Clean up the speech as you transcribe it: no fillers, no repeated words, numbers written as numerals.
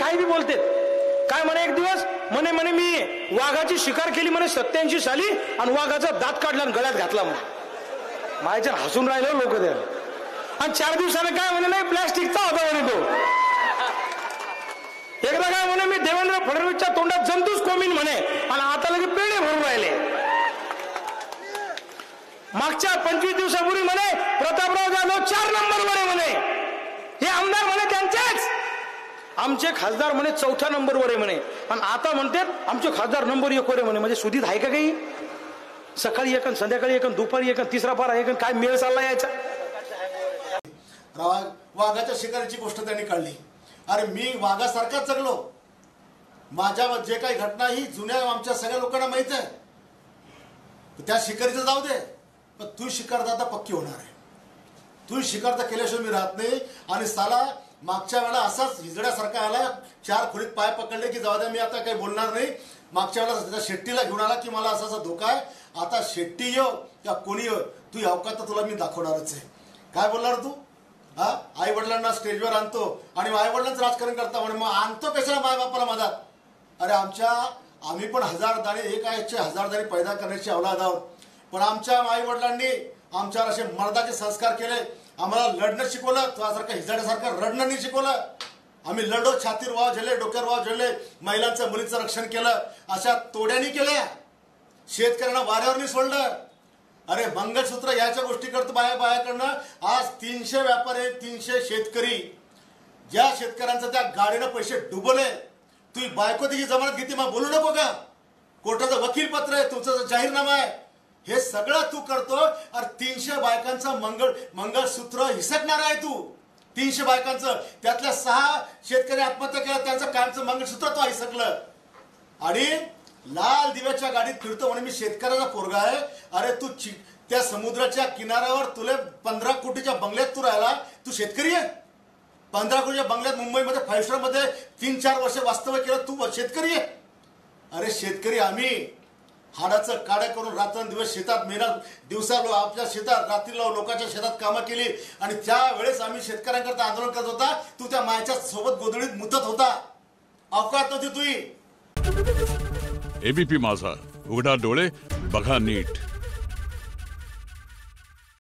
काही बी बोलते काय म्हणे एक दिवस म्हणे मी वाघाची शिकार केली म्हणे 87 साली आणि वाघाचा दात काढला आणि गळ्यात घातला म्हणे माझ्या हसून राहिलं लोक त्या आणि 4 दिवसाने काय म्हणे नाही प्लॅस्टिकचा होता म्हणे तो एकदा काय म्हणे मी देवेंद्र फडणवीसच्या तोंडात जंतूच कोमीन म्हणे आणि आता लगे पेढे भरून राहिले मागच्या 25 दिवसापूर्वी म्हणे प्रतापराव जाधव 4 नंबरवर आहे म्हणे हे आमदार म्हणे त्यांचेच आमचे खासदार म्हणे 4थ्या नंबरवर आहे म्हणे आणि आता म्हणतात आमचे खासदार नंबर 1 वर आहे म्हणे म्हणजे सुधीत आहे का काही सकाळी एक संध्याकाळी एक दुपारी एक तिसरा पारा एक काय मेळ चालला यायचा वाघाच्या शिकारीची गोष्ट त्यांनी काढली अरे मी वाघासारखाच जगलो माझ्या जे काही घटना ही जुन्या आमच्या सगळ्या लोकांना माहित आहे त्या शिकारीचं जाऊ दे पण तू शिकारता आता पक्की होणार आहे तू शिकारता केल्याशिवाय मी राहत नाही आणि साला मागच्या वेळेला असाच हिजड्यासारखा आला 4 खोलीत पाय पकडले की जाऊ द्या मी आता काही बोलणार नाही मागच्या वेळेला त्या शेट्टीला घेऊन आला की मला असा धोका आहे आता शेट्टी येऊ या कोणी येऊ तू अवकात तर तुला मी दाखवणारच आहे काय बोलणार तू हा आई वडिलांना स्टेजवर आणतो आणि आई वडिलांचं राजकारण करता म्हणे मग आणतो कशाला माय बापाला मधात अरे आम्ही पण 1000 दाणे एक आईचे 1000 दाणे पैदा करण्याची औलाद आहोत पण आमच्या आई वडिलांनी आमच्यावर असे मर्दाचे संस्कार केले आम्हाला लढणं शिकवलं तुझ्यासारखं हिजड्यासारखं रडणं नाही शिकवलं आम्ही लढो छातीवर वाव झेलले डोक्यावर वाव झेलले महिलांचं मुलीचं रक्षण केलं अशा तोड्यानी केल्या शेतकऱ्यांना वाऱ्यावर नाही सोडलं अरे मंगळसूत्र याच्या गोष्टी करतो बायाकडनं आज 300 व्यापारी 300 शेतकरी ज्या शेतकऱ्यांचं त्या गाडीनं पैसे डुबवले तू बायको तिची जमानत घेते मग बोलू नको का कोर्टाचं वकील पत्र आहे तुमचं जाहीरनामा आहे हे सगळं तू करतो अरे 300 बायकांचं मंगळसूत्र हिसकणार आहे तू 300 बायकांचं त्यातल्या 6 शेतकरी आत्महत्या केल्या त्यांचं कायमचं मंगळसूत्र तो हिसकलं आणि लाल दिव्याच्या गाडीत फिरतो म्हणे मी शेतकऱ्याचा पोरगा आहे अरे तू त्या समुद्राच्या किनाऱ्यावर तुला 15 कोटीच्या बंगल्यात तू राहिला तू शेतकरी आहे 15 कोटीच्या बंगल्यात मुंबईमध्ये 5 स्टार मध्ये 3-4 वर्ष वास्तव्य केलं तू शेतकरी आहे अरे शेतकरी आम्ही हाडाचं काड्या करून रात्रंदिवस शेतात मेहनत दिवसा आपल्या शेतात रात्रीला लोकांच्या शेतात कामं केली आणि त्यावेळेस आम्ही शेतकऱ्यांकरता आंदोलन करत होता तू त्या मायाच्या सोबत गोधडीत मुतत होता अवकात नव्हती तुझी एबीपी माझा उघडा डोळे बघा नीट